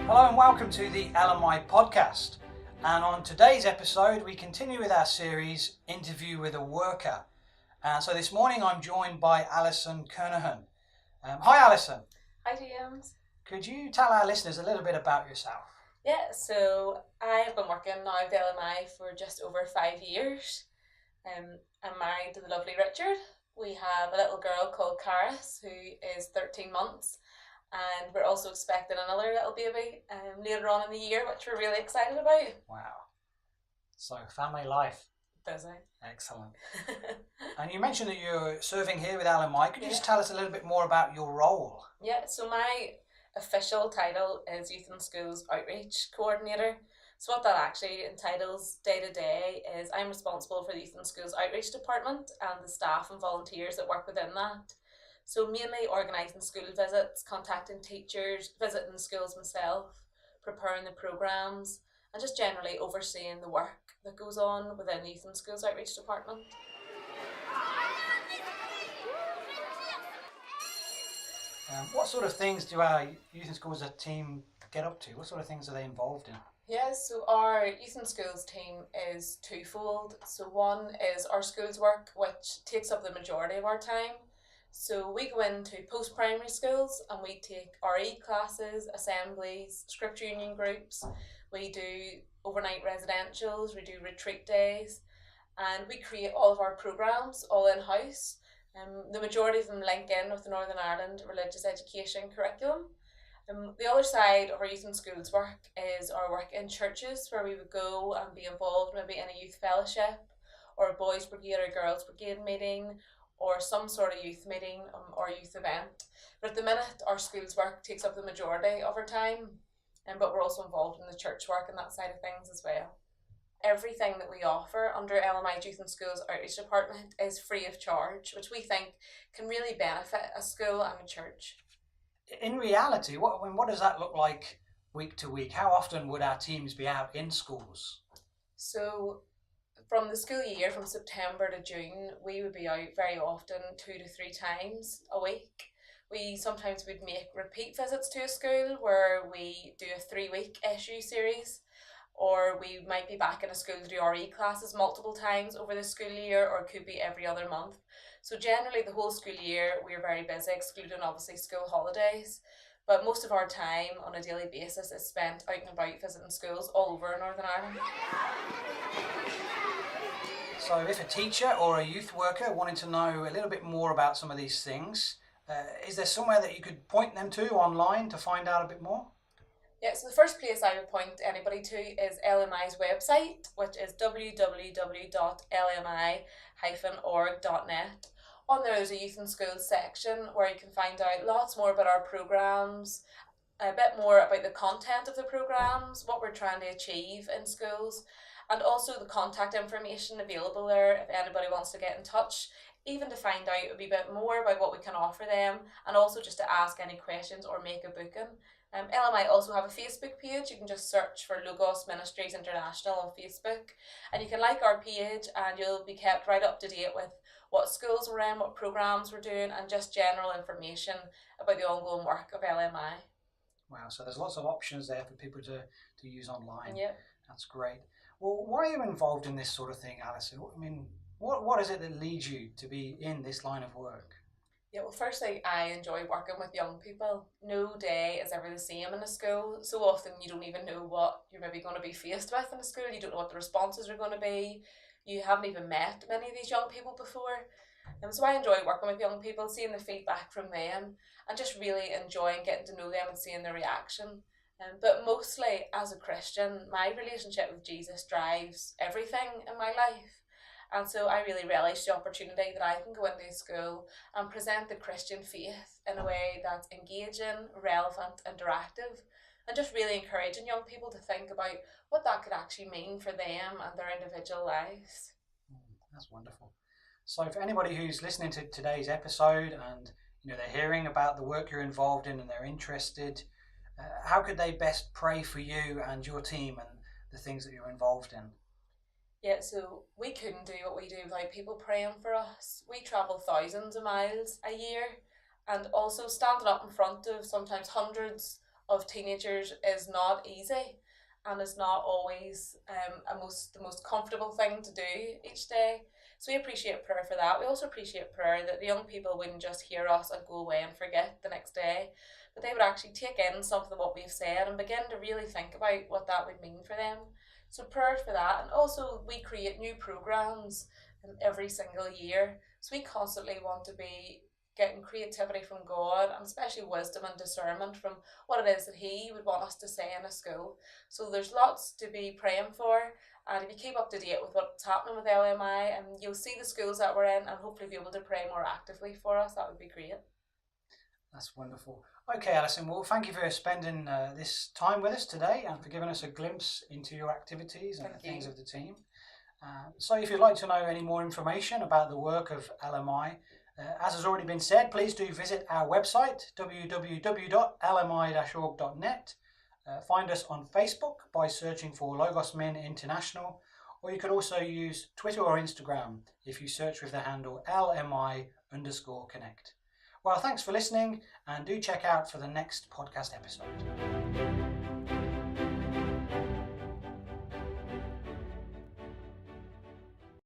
Hello and welcome to the LMI podcast. And on today's episode, we continue with our series, Interview with a Worker. So this morning I'm joined by Alison Kernohan. Hi Alison. Hi James. Could you tell our listeners a little bit about yourself? Yeah, so I have been working now with LMI for just over 5 years. I'm married to the lovely Richard. We have a little girl called Caris who is 13 months. And we're also expecting another little baby later on in the year, which we're really excited about. Wow. So family life. Busy. Excellent. And you mentioned that you're serving here with LMI. Could you just tell us a little bit more about your role? Yeah, so my official title is Youth and Schools Outreach Coordinator. So what that actually entitles day to day is I'm responsible for the Youth and Schools Outreach Department and the staff and volunteers that work within that. So mainly organising school visits, contacting teachers, visiting the schools myself, preparing the programmes, and just generally overseeing the work that goes on within the Youth and Schools Outreach Department. What sort of things do our Youth and Schools team get up to? What sort of things are they involved in? Yeah, so our Youth and Schools team is twofold. So one is our schools work, which takes up the majority of our time. So we go into post-primary schools and we take RE classes, assemblies, scripture union groups. We do overnight residentials, we do retreat days, and we create all of our programmes all in-house. The majority of them link in with the Northern Ireland religious education curriculum. The other side of our Youth and Schools work is our work in churches, where we would go and be involved maybe in a youth fellowship or a boys brigade or girls brigade meeting, or some sort of youth meeting or youth event. But at the minute, our schools work takes up the majority of our time, but we're also involved in the church work and that side of things as well. Everything that we offer under LMI Youth and Schools Outreach Department is free of charge, which we think can really benefit a school and a church. In reality, what does that look like week to week? How often would our teams be out in schools? So from the school year, from September to June, we would be out very often 2 to 3 times a week. We sometimes would make repeat visits to a school where we do a 3-week issue series, or we might be back in a school to do RE classes multiple times over the school year, or it could be every other month. So generally the whole school year we're very busy, excluding obviously school holidays. But most of our time on a daily basis is spent out and about visiting schools all over Northern Ireland. So if a teacher or a youth worker wanted to know a little bit more about some of these things, is there somewhere that you could point them to online to find out a bit more? Yeah, so the first place I would point anybody to is LMI's website, which is www.lmi-org.net. On there's a Youth and Schools section where you can find out lots more about our programmes, a bit more about the content of the programmes, what we're trying to achieve in schools, and also the contact information available there if anybody wants to get in touch, even to find out a wee bit more about what we can offer them, and also just to ask any questions or make a booking. LMI also have a Facebook page. You can just search for Logos Ministries International on Facebook, and you can like our page and you'll be kept right up to date with what schools we're in, what programmes we're doing, and just general information about the ongoing work of LMI. Wow, so there's lots of options there for people to use online. Yeah. That's great. Well, why are you involved in this sort of thing, Alison? I mean, what is it that leads you to be in this line of work? Yeah, well, firstly, I enjoy working with young people. No day is ever the same in a school. So often you don't even know what you're maybe going to be faced with in a school. You don't know what the responses are going to be. You haven't even met many of these young people before. So I enjoy working with young people, seeing the feedback from them, and just really enjoying getting to know them and seeing their reaction. But mostly, as a Christian, my relationship with Jesus drives everything in my life. And so I really relish the opportunity that I can go into a school and present the Christian faith in a way that's engaging, relevant, interactive, and just really encouraging young people to think about what that could actually mean for them and their individual lives. That's wonderful. So for anybody who's listening to today's episode and they're hearing about the work you're involved in and they're interested, how could they best pray for you and your team and the things that you're involved in? Yeah, so we couldn't do what we do without people praying for us. We travel thousands of miles a year, and also standing up in front of sometimes hundreds of teenagers is not easy, and is not always the most comfortable thing to do each day. So we appreciate prayer for that. We also appreciate prayer that the young people wouldn't just hear us and go away and forget the next day, but they would actually take in something of what we've said and begin to really think about what that would mean for them. So prayer for that. And also we create new programs every single year. So we constantly want to be getting creativity from God, and especially wisdom and discernment from what it is that He would want us to say in a school. So there's lots to be praying for, and if you keep up to date with what's happening with LMI, and you'll see the schools that we're in and hopefully be able to pray more actively for us, that would be great. That's wonderful. Okay, Alison, well, thank you for spending this time with us today and for giving us a glimpse into your activities and the things of the team. So if you'd like to know any more information about the work of LMI, as has already been said, please do visit our website, www.lmi-org.net. Find us on Facebook by searching for Logos Men International, or you could also use Twitter or Instagram if you search with the handle LMI_connect. Well, thanks for listening, and do check out for the next podcast episode.